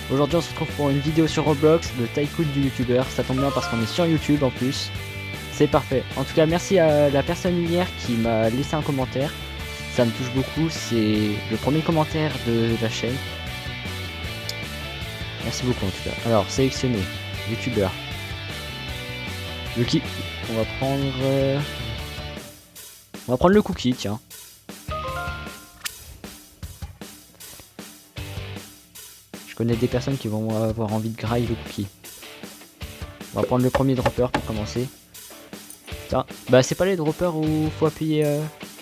Aujourd'hui on se retrouve pour une vidéo sur Roblox, le tycoon du youtubeur. Ça tombe bien parce qu'on est sur YouTube en plus. C'est parfait. En tout cas merci à la personne hier qui m'a laissé un commentaire. Ça me touche beaucoup, c'est le premier commentaire de la chaîne. Merci beaucoup en tout cas. Alors sélectionner, youtubeur. Lucky. On va prendre le cookie, tiens. Je connais des personnes qui vont avoir envie de grailler le cookie. On va prendre le premier dropper pour commencer. Tiens, bah c'est pas les droppers où faut appuyer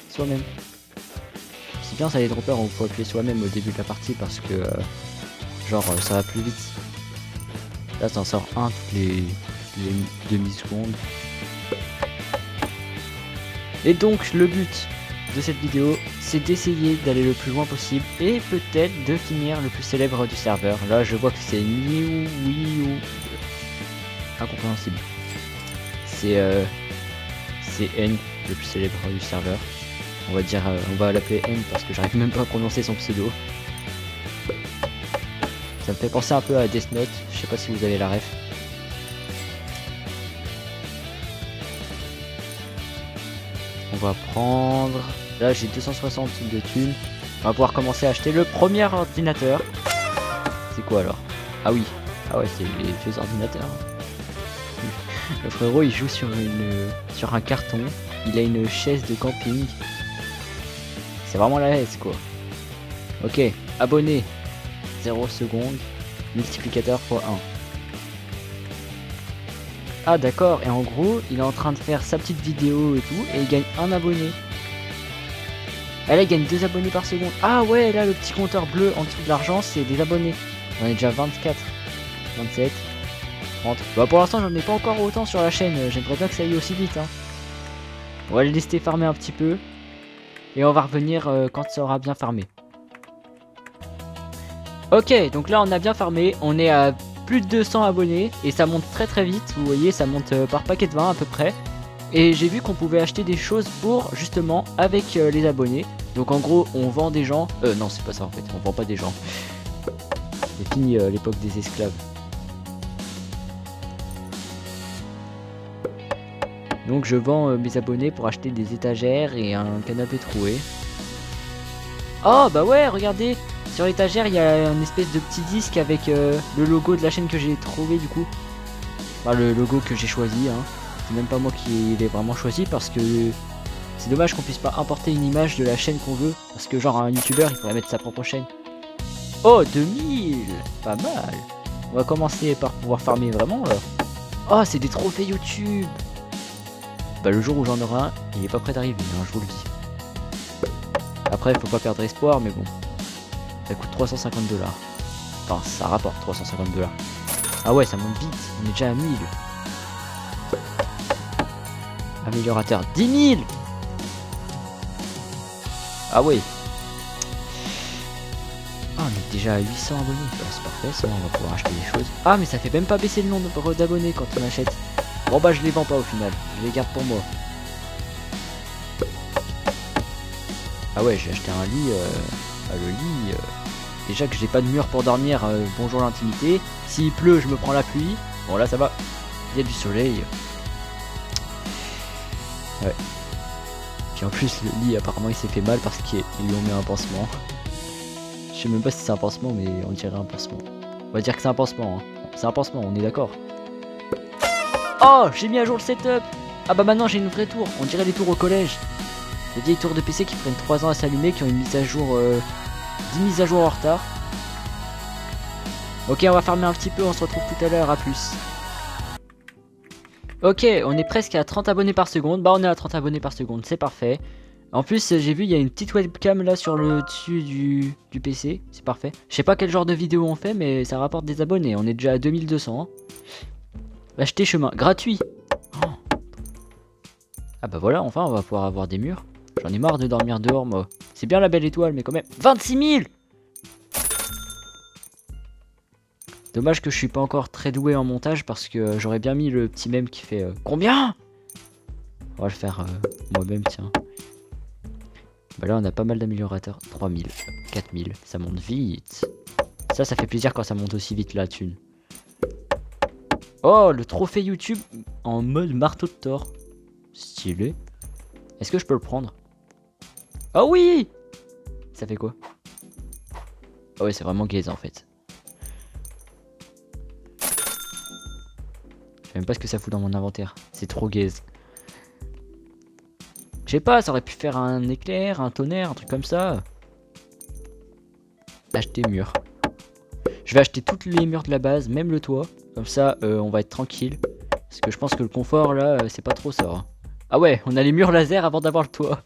soi-même. C'est bien ça les droppers où faut appuyer soi-même au début de la partie parce que genre ça va plus vite. Là ça en sort un toutes les demi-secondes. Et donc le but de cette vidéo c'est d'essayer d'aller le plus loin possible et peut-être de finir le plus célèbre du serveur. Là je vois que c'est Niu Wiu. Incompréhensible. C'est N le plus célèbre du serveur. On va dire on va l'appeler N parce que j'arrive même pas à prononcer son pseudo. Ça me fait penser un peu à Death Note, je sais pas si vous avez la ref. On va prendre... Là j'ai 260 de thunes. On va pouvoir commencer à acheter le premier ordinateur. C'est quoi alors? Ah oui. Ah ouais c'est les vieux ordinateurs. Le frérot il joue sur un carton. Il a une chaise de camping. C'est vraiment la S quoi. Ok, abonné. 0 secondes. Multiplicateur x 1. Ah d'accord, et en gros, il est en train de faire sa petite vidéo et tout, et il gagne un abonné. Ah là, il gagne 2 abonnés par seconde. Ah ouais, là, le petit compteur bleu en dessous de l'argent, c'est des abonnés. On est déjà 24, 27, 30. Bah pour l'instant, j'en ai pas encore autant sur la chaîne. J'aimerais bien que ça aille aussi vite. Hein. On va le laisser farmer un petit peu. Et on va revenir quand ça aura bien farmé. Ok, donc là, on a bien farmé. On est à... plus de 200 abonnés et ça monte très très vite, vous voyez ça monte par paquet de 20 à peu près et j'ai vu qu'on pouvait acheter des choses pour justement avec les abonnés, donc en gros on vend des gens, non c'est pas ça en fait, on vend pas des gens, c'est fini l'époque des esclaves. Donc je vends mes abonnés pour acheter des étagères et un canapé troué. Oh bah ouais regardez, sur l'étagère il y a une espèce de petit disque avec le logo de la chaîne que j'ai trouvé du coup. Enfin le logo que j'ai choisi hein. C'est même pas moi qui l'ai vraiment choisi parce que c'est dommage qu'on puisse pas importer une image de la chaîne qu'on veut. Parce que genre un youtubeur il pourrait mettre sa propre chaîne. Oh 2000, pas mal. On va commencer par pouvoir farmer vraiment là. Oh c'est des trophées YouTube. Bah le jour où j'en aurai un, il est pas prêt d'arriver hein, je vous le dis. Après faut pas perdre espoir mais bon. Ça coûte 350 $. Enfin, ça rapporte 350 $. Ah ouais, ça monte vite. On est déjà à 1000. Améliorateur, 10 000. Ah ouais. Ah, on est déjà à 800 abonnés. Bah, c'est parfait, ça, on va pouvoir acheter des choses. Ah, mais ça fait même pas baisser le nombre d'abonnés quand on achète. Bon bah, je les vends pas au final. Je les garde pour moi. Ah ouais, j'ai acheté un lit. Le lit... Déjà que j'ai pas de mur pour dormir, bonjour l'intimité. S'il pleut, je me prends la pluie. Bon là ça va, il y a du soleil. Ouais. Puis en plus le lit apparemment il s'est fait mal parce qu'ils lui ont mis un pansement. Je sais même pas si c'est un pansement mais on dirait un pansement. On va dire que c'est un pansement. Hein. C'est un pansement, on est d'accord. Oh j'ai mis à jour le setup. Ah bah maintenant j'ai une vraie tour, on dirait les tours au collège. Des vieilles tours de PC qui prennent 3 ans à s'allumer, qui ont une mise à jour... 10 mises à jour en retard. Ok on va farmer un petit peu, on se retrouve tout à l'heure, à plus. Ok on est presque à 30 abonnés par seconde. Bah on est à 30 abonnés par seconde, c'est parfait. En plus j'ai vu il y a une petite webcam là sur le dessus du PC. C'est parfait. Je sais pas quel genre de vidéo on fait mais ça rapporte des abonnés. On est déjà à 2200 hein. Acheter chemin, gratuit. Oh. Ah bah voilà enfin on va pouvoir avoir des murs. J'en ai marre de dormir dehors moi. C'est bien la belle étoile mais quand même 26 000. Dommage que je suis pas encore très doué en montage parce que j'aurais bien mis le petit mème qui fait combien. On va le faire moi-même tiens. Bah là on a pas mal d'améliorateurs. 3000, 4000, ça monte vite. Ça fait plaisir quand ça monte aussi vite la thune. Oh, le trophée YouTube en mode marteau de Thor. Stylé. Est-ce que je peux le prendre? Oh oui! Ça fait quoi? Ah ouais, c'est vraiment gaze en fait. Je sais même pas ce que ça fout dans mon inventaire. C'est trop gaze. Je sais pas, ça aurait pu faire un éclair, un tonnerre, un truc comme ça. Acheter mur. Je vais acheter toutes les murs de la base, même le toit. Comme ça, on va être tranquille. Parce que je pense que le confort, là, c'est pas trop ça. Hein. Ah ouais, on a les murs laser avant d'avoir le toit.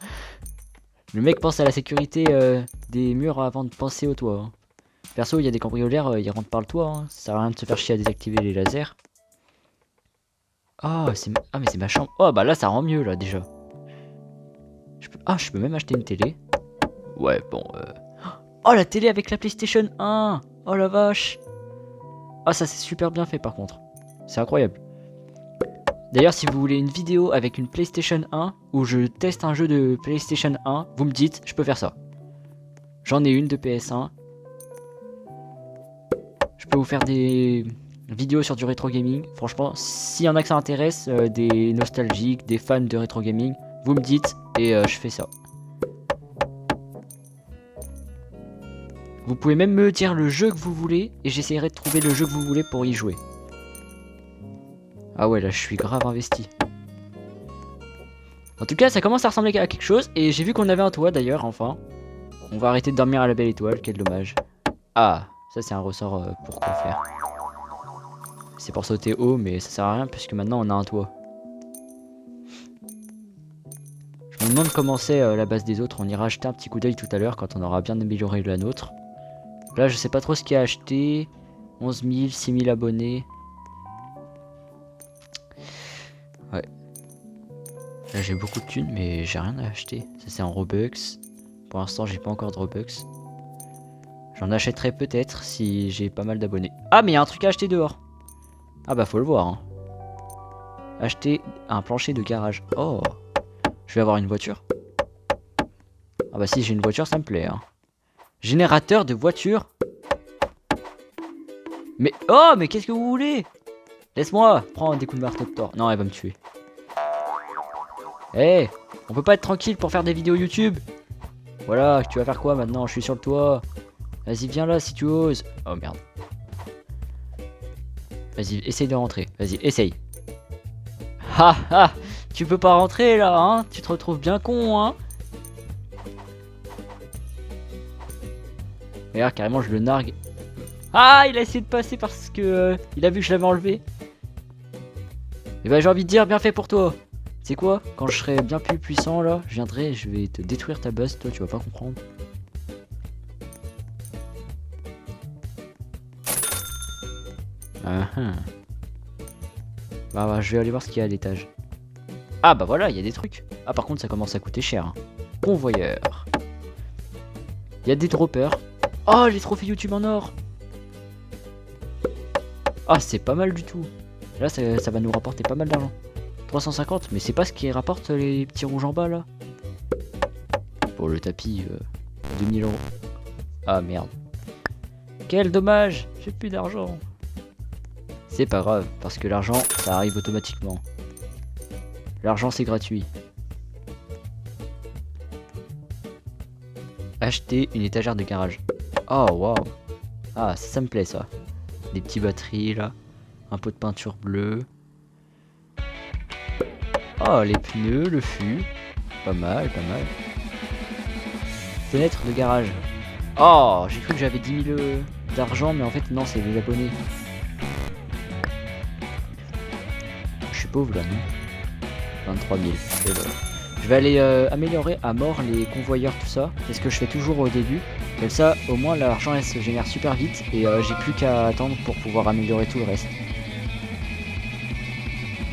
Le mec pense à la sécurité des murs avant de penser au toit. Hein. Perso, il y a des cambrioleurs, ils rentrent par le toit. Hein. Ça sert à rien de se faire chier à désactiver les lasers. Oh, mais c'est ma chambre. Oh, bah là, ça rend mieux, là, déjà. Je peux même acheter une télé. Ouais, bon. Oh, la télé avec la PlayStation 1. Oh, la vache. Ah, ça, c'est super bien fait, par contre. C'est incroyable. D'ailleurs, si vous voulez une vidéo avec une PlayStation 1 où je teste un jeu de PlayStation 1, vous me dites, je peux faire ça. J'en ai une de PS1. Je peux vous faire des vidéos sur du rétro gaming. Franchement, s'il y en a que ça intéresse, des nostalgiques, des fans de rétro gaming, vous me dites et je fais ça. Vous pouvez même me dire le jeu que vous voulez et j'essaierai de trouver le jeu que vous voulez pour y jouer. Ah ouais, là je suis grave investi. En tout cas, ça commence à ressembler à quelque chose et j'ai vu qu'on avait un toit d'ailleurs, enfin. On va arrêter de dormir à la belle étoile, quel dommage. Ah, ça c'est un ressort pour quoi faire. C'est pour sauter haut, mais ça sert à rien puisque maintenant on a un toit. Je me demande comment c'est la base des autres. On ira jeter un petit coup d'œil tout à l'heure quand on aura bien amélioré la nôtre. Là, je sais pas trop ce qu'il y a à acheter. 11 000, 6 000 abonnés. Ouais. Là, j'ai beaucoup de thunes, mais j'ai rien à acheter. Ça, c'est en Robux. Pour l'instant, j'ai pas encore de Robux. J'en achèterai peut-être si j'ai pas mal d'abonnés. Ah, mais il y a un truc à acheter dehors. Ah bah, faut le voir. Hein. Acheter un plancher de garage. Oh. Je vais avoir une voiture. Ah bah si j'ai une voiture, ça me plaît. Hein. Générateur de voiture. Mais oh, mais qu'est-ce que vous voulez? Laisse-moi. Prends des coups de marteau de Thor. Non, elle va me tuer. Eh, hey, on peut pas être tranquille pour faire des vidéos YouTube. Voilà, tu vas faire quoi maintenant? Je suis sur le toit. Vas-y, viens là si tu oses. Oh merde. Vas-y, essaye de rentrer. Vas-y, essaye. Ha ha. Tu peux pas rentrer là, hein? Tu te retrouves bien con, hein? Regarde, carrément, je le nargue. Ah, il a essayé de passer parce que il a vu que je l'avais enlevé. Et bah, j'ai envie de dire, bien fait pour toi. C'est quoi? Quand je serai bien plus puissant là, je viendrai, je vais te détruire ta base, toi, tu vas pas comprendre. Bah, je vais aller voir ce qu'il y a à l'étage. Ah bah voilà, il y a des trucs. Ah par contre ça commence à coûter cher. Hein. Convoyeur. Il y a des droppers. Oh les trophées YouTube en or. Ah c'est pas mal du tout. Là ça va nous rapporter pas mal d'argent. 350, mais c'est pas ce qui rapporte les petits rouges en bas là. Pour le tapis, 2000 euros. Ah merde. Quel dommage, j'ai plus d'argent. C'est pas grave, parce que l'argent ça arrive automatiquement. L'argent c'est gratuit. Acheter une étagère de garage. Oh waouh. Ah ça me plaît ça. Des petites batteries là. Un pot de peinture bleue. Oh les pneus, le fût. Pas mal, pas mal. Fenêtre de garage. Oh j'ai cru que j'avais 10 000 d'argent mais en fait non c'est les abonnés. Je suis pauvre là non. 23 000. Et voilà. Je vais aller améliorer à mort les convoyeurs, tout ça. C'est ce que je fais toujours au début. Comme ça, au moins, l'argent elle se génère super vite. Et j'ai plus qu'à attendre pour pouvoir améliorer tout le reste.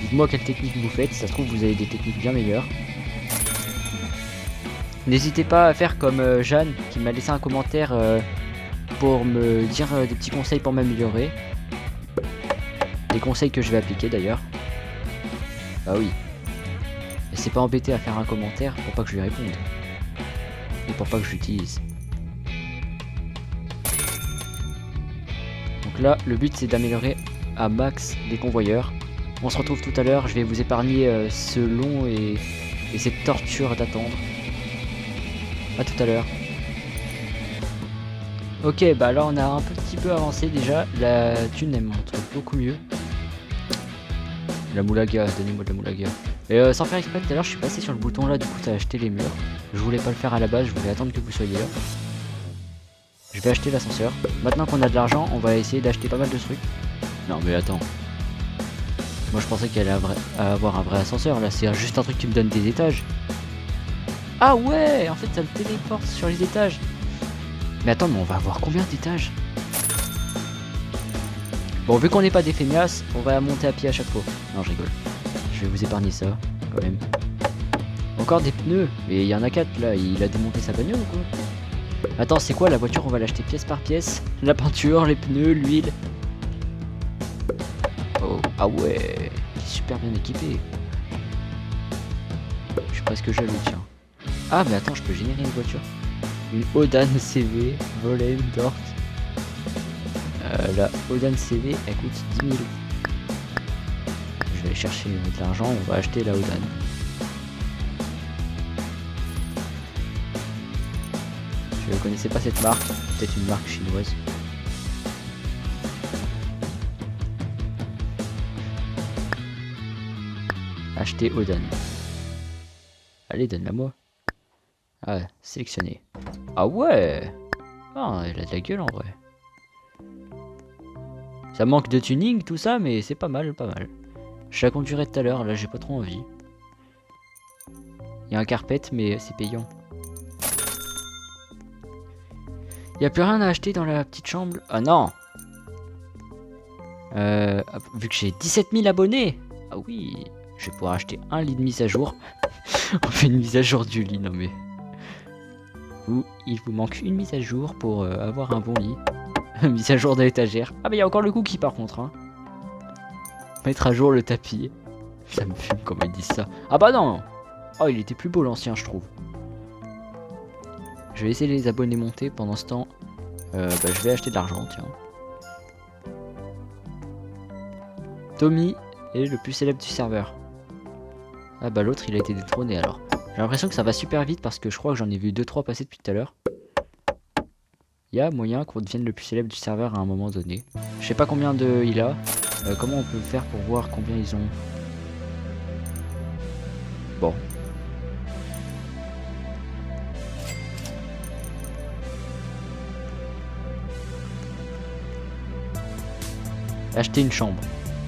Dites-moi quelle technique vous faites. Ça se trouve, vous avez des techniques bien meilleures. N'hésitez pas à faire comme Jeanne qui m'a laissé un commentaire pour me dire des petits conseils pour m'améliorer. Des conseils que je vais appliquer d'ailleurs. Ah oui. C'est pas embêté à faire un commentaire pour pas que je lui réponde. Et pour pas que je l'utilise. Donc là, le but c'est d'améliorer à max les convoyeurs. On se retrouve tout à l'heure, je vais vous épargner ce long et cette torture d'attendre. A tout à l'heure. Ok, bah là on a un petit peu avancé déjà. La thune elle montre beaucoup mieux. La moulaga, donnez-moi de la moulaga. Et sans faire exprès, tout à l'heure je suis passé sur le bouton là, du coup ça a acheté les murs. Je voulais pas le faire à la base, je voulais attendre que vous soyez là. Je vais acheter l'ascenseur. Maintenant qu'on a de l'argent, on va essayer d'acheter pas mal de trucs. Non mais attends. Moi je pensais qu'elle allait avoir un vrai ascenseur, là c'est juste un truc qui me donne des étages. Ah ouais, en fait ça me téléporte sur les étages. Mais attends, mais on va avoir combien d'étages? Bon, vu qu'on n'est pas des feignasses, on va monter à pied à chaque fois. Non, je rigole. Je vais vous épargner ça, quand même. Encore des pneus. Et il y en a 4 là, il a démonté sa bagnole ou quoi? Attends, c'est quoi la voiture? On va l'acheter pièce par pièce. La peinture, les pneus, l'huile. Oh, ah ouais, il est super bien équipé. Je suis presque jaloux, tiens. Ah, mais attends, je peux générer une voiture. Une Odan CV, Volem, Dort. La Odan CV, elle coûte 10 000. Je vais aller chercher de l'argent, on va acheter la Odan. Je ne connaissais pas cette marque, peut-être une marque chinoise. Acheter Odan. Allez, donne-la moi. Ah, sélectionner. Ah ouais. Ah, elle a de la gueule en vrai. Ça manque de tuning, tout ça, mais c'est pas mal, pas mal. Je la conduirai tout à l'heure, là j'ai pas trop envie. Il y a un carpet, mais c'est payant. Il n'y a plus rien à acheter dans la petite chambre. Ah non. Vu que j'ai 17 000 abonnés. Ah oui. Je vais pouvoir acheter un lit de mise à jour. On fait une mise à jour du lit, non mais... il vous manque une mise à jour pour avoir un bon lit. Mise à jour de l'étagère. Ah bah il y a encore le cookie par contre. Hein. Mettre à jour le tapis. Ça me fume comment ils disent ça. Ah bah non. Oh il était plus beau l'ancien je trouve. Je vais laisser les abonnés monter pendant ce temps. Je vais acheter de l'argent tiens. Tommy est le plus célèbre du serveur. Ah bah l'autre il a été détrôné alors. J'ai l'impression que ça va super vite parce que je crois que j'en ai vu 2-3 passer depuis tout à l'heure. Il y a moyen qu'on devienne le plus célèbre du serveur à un moment donné. Je sais pas combien de il a. Comment on peut faire pour voir combien ils ont? Bon. Acheter une chambre.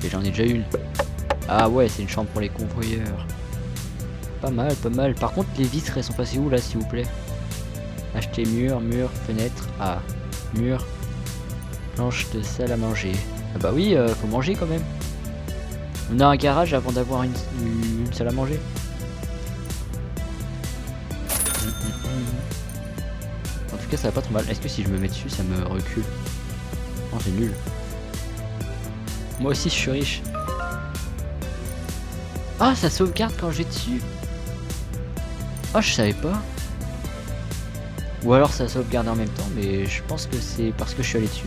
Et j'en ai déjà une. Ah ouais, c'est une chambre pour les convoyeurs. Pas mal, pas mal. Par contre, les vitres, elles sont passées où là, s'il vous plaît? Acheter mur, mur, fenêtre. Ah, mur. Planche de salle à manger. Ah bah oui, faut manger quand même. On a un garage avant d'avoir une salle à manger. En tout cas, ça va pas trop mal. Est-ce que si je me mets dessus, ça me recule? Non, c'est nul. Moi aussi, je suis riche. Ah, ça sauvegarde quand je vais dessus. Ah, je savais pas. Ou alors ça sauvegarde en même temps, mais je pense que c'est parce que je suis allé dessus.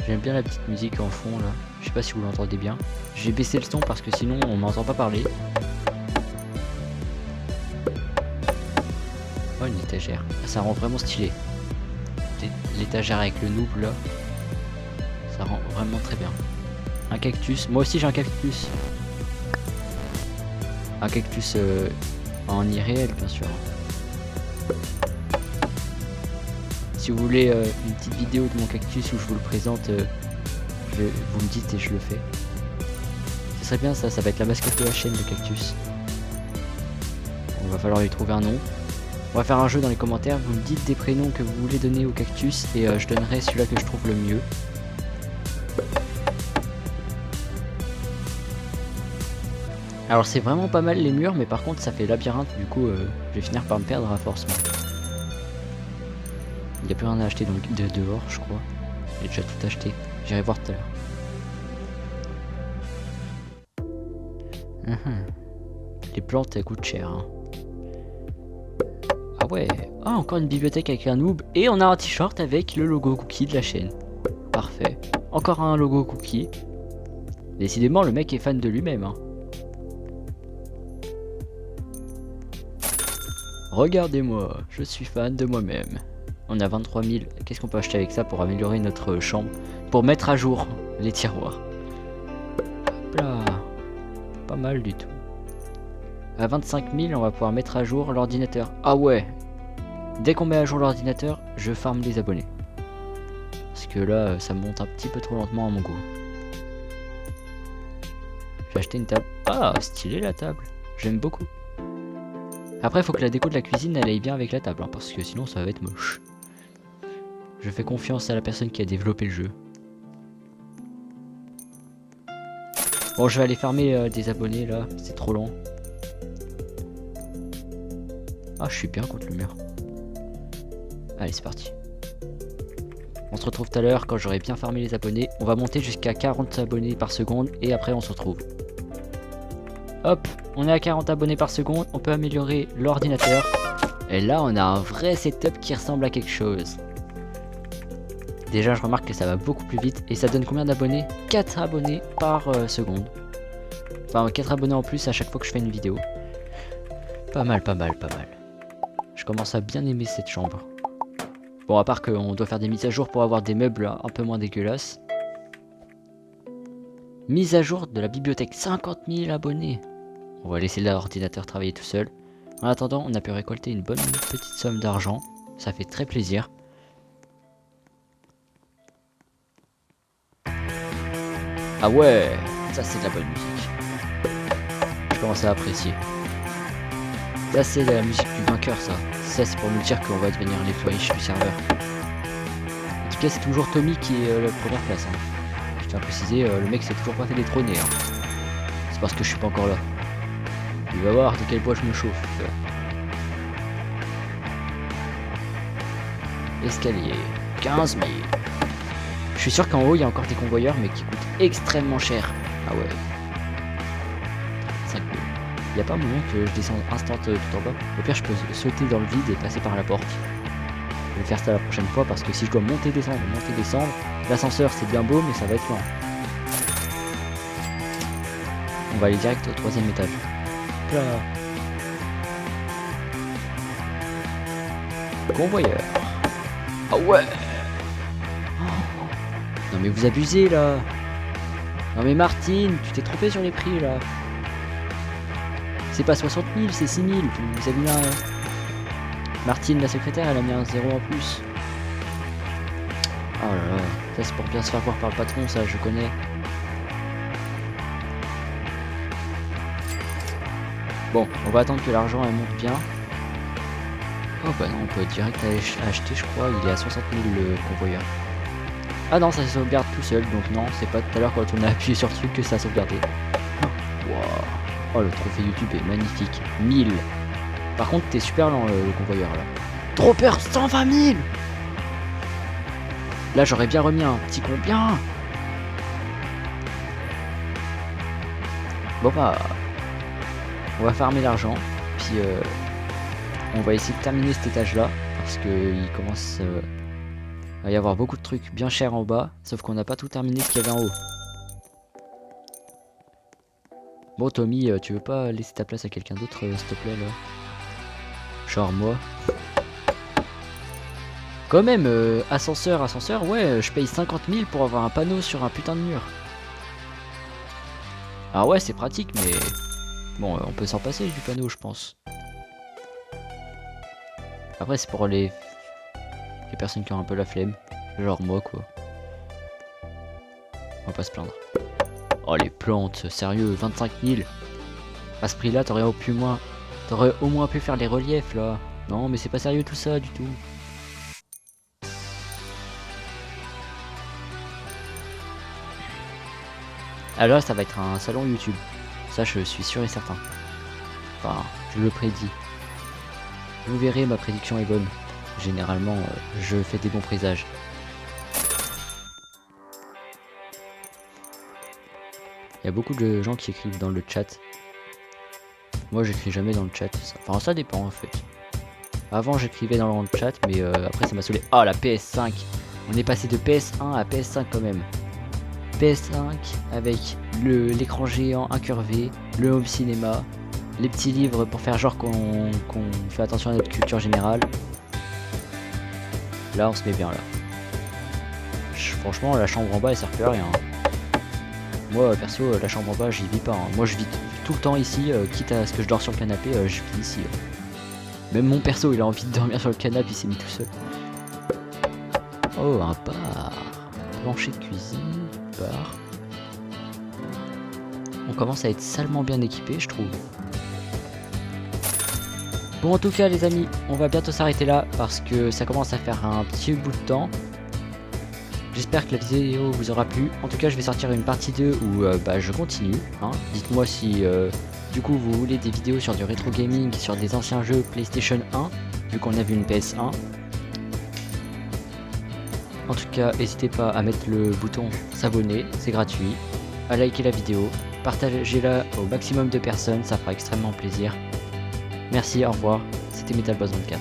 J'aime bien la petite musique en fond là. Je sais pas si vous l'entendez bien. J'ai baissé le son parce que sinon on m'entend pas parler. Oh, une étagère. Ça rend vraiment stylé. L'étagère avec le noob là. Ça rend vraiment très bien. Un cactus. Moi aussi j'ai un cactus. Un cactus en irréel bien sûr. Si vous voulez une petite vidéo de mon cactus où je vous le présente, vous me dites et je le fais. Ce serait bien ça, ça va être la mascotte de la chaîne le cactus. On va falloir lui trouver un nom. On va faire un jeu dans les commentaires, vous me dites des prénoms que vous voulez donner au cactus et je donnerai celui-là que je trouve le mieux. Alors c'est vraiment pas mal les murs, mais par contre ça fait labyrinthe, du coup je vais finir par me perdre à force. Il n'y a plus rien à acheter donc dehors je crois. J'ai déjà tout acheté, j'irai voir tout à l'heure. Les plantes, elles coûtent cher. Hein. Ah ouais. Ah, encore une bibliothèque avec un noob. Et on a un t-shirt avec le logo cookie de la chaîne. Parfait. Encore un logo cookie. Décidément, le mec est fan de lui-même. Hein. Regardez-moi, je suis fan de moi-même. On a 23 000. Qu'est-ce qu'on peut acheter avec ça pour améliorer notre chambre? Pour mettre à jour les tiroirs. Hop là. Pas mal du tout. À 25 000, on va pouvoir mettre à jour l'ordinateur. Ah ouais. Dès qu'on met à jour l'ordinateur, je farme les abonnés. Parce que là, ça monte un petit peu trop lentement à mon goût. J'ai acheté une table. Ah, stylé la table. J'aime beaucoup. Après, il faut que la déco de la cuisine elle aille bien avec la table, hein, parce que sinon ça va être moche. Je fais confiance à la personne qui a développé le jeu. Bon, je vais aller farmer des abonnés là, c'est trop long. Ah, je suis bien contre le mur. Allez, c'est parti. On se retrouve tout à l'heure quand j'aurai bien farmé les abonnés. On va monter jusqu'à 40 abonnés par seconde et après on se retrouve. Hop, on est à 40 abonnés par seconde, on peut améliorer l'ordinateur. Et là, on a un vrai setup qui ressemble à quelque chose. Déjà, je remarque que ça va beaucoup plus vite. Et ça donne combien d'abonnés? 4 abonnés par seconde. Enfin, 4 abonnés en plus à chaque fois que je fais une vidéo. Pas mal, pas mal, pas mal. Je commence à bien aimer cette chambre. Bon, à part qu'on doit faire des mises à jour pour avoir des meubles un peu moins dégueulasses. Mise à jour de la bibliothèque, 50 000 abonnés. On va laisser l'ordinateur travailler tout seul. En attendant, on a pu récolter une bonne petite somme d'argent. Ça fait très plaisir. Ah ouais, ça c'est de la bonne musique. Je commence à apprécier. Ça c'est la musique du vainqueur ça. Ça c'est pour nous dire qu'on va devenir les flèches du serveur. En tout cas c'est toujours Tommy qui est la première place. Hein. Je tiens à préciser, le mec s'est toujours pas fait détrôner. Hein. C'est parce que je suis pas encore là. Il va voir de quel bois je me chauffe. Escalier, 15 000. Je suis sûr qu'en haut il y a encore des convoyeurs mais qui coûtent extrêmement cher. Ah ouais. 5 000. Il n'y a pas moyen que je descende instant tout en bas. Au pire je peux sauter dans le vide et passer par la porte. Je vais faire ça la prochaine fois parce que si je dois monter descendre, l'ascenseur c'est bien beau mais ça va être lent. On va aller direct au 3e étage. Là. Convoyeur. Ah ouais. Non mais vous abusez là. Non mais Martine, tu t'es trompé sur les prix là. C'est pas 60 000, c'est 6 000. Vous avez mis un... Martine la secrétaire, elle a mis un 0 en plus. Oh là là, ça c'est pour bien se faire voir par le patron, ça je connais. Bon, on va attendre que l'argent elle monte bien. Oh bah non, on peut direct acheter, je crois, il est à 60 000 le convoyeur. Ah non, ça se sauvegarde tout seul, donc non, c'est pas tout à l'heure quand on a appuyé sur le truc que ça a sauvegardé. Wow. Oh, le trophée YouTube est magnifique. 1000. Par contre, t'es super lent le convoyeur là. Trop peur, 120 000. Là, j'aurais bien remis un petit combien. Bon bah, on va farmer l'argent, puis on va essayer de terminer cet étage là, parce que il commence à y avoir beaucoup de trucs bien chers en bas, sauf qu'on n'a pas tout terminé ce qu'il y avait en haut. Bon Tommy, tu veux pas laisser ta place à quelqu'un d'autre s'il te plaît là? Genre moi. Quand même, ascenseur, ouais, je paye 50 000 pour avoir un panneau sur un putain de mur. Ah ouais, c'est pratique, mais... Bon, on peut s'en passer du panneau, je pense. Après, c'est pour les personnes qui ont un peu la flemme. Genre moi, quoi. On va pas se plaindre. Oh, les plantes, sérieux, 25 000. À ce prix-là, t'aurais au moins pu faire les reliefs, là. Non, mais c'est pas sérieux tout ça, du tout. Alors, ça va être un salon YouTube. Ça, je suis sûr et certain. Enfin, je le prédis. Vous verrez, ma prédiction est bonne. Généralement, je fais des bons présages. Il y a beaucoup de gens qui écrivent dans le chat. Moi j'écris jamais dans le chat. Enfin ça dépend en fait. Avant j'écrivais dans le chat mais après ça m'a saoulé. Ah la PS5. On est passé de PS1 à PS5 quand même. PS5 avec l'écran géant incurvé, le home cinéma, les petits livres pour faire genre qu'on fait attention à notre culture générale. Là on se met bien là. Franchement la chambre en bas elle sert plus à rien. Moi perso la chambre en bas j'y vis pas. Moi je vis tout le temps ici, quitte à ce que je dors sur le canapé, je vis ici. Même mon perso il a envie de dormir sur le canapé, il s'est mis tout seul. Oh un bar. Plancher de cuisine, bar. On commence à être salement bien équipé je trouve. Bon en tout cas les amis, on va bientôt s'arrêter là parce que ça commence à faire un petit bout de temps. J'espère que la vidéo vous aura plu. En tout cas je vais sortir une partie 2 où je continue. Hein. Dites-moi si du coup vous voulez des vidéos sur du rétro gaming, sur des anciens jeux PlayStation 1, vu qu'on a vu une PS1. En tout cas n'hésitez pas à mettre le bouton s'abonner, c'est gratuit. À liker la vidéo, partagez-la au maximum de personnes, ça fera extrêmement plaisir. Merci, au revoir, c'était MetalBoss24.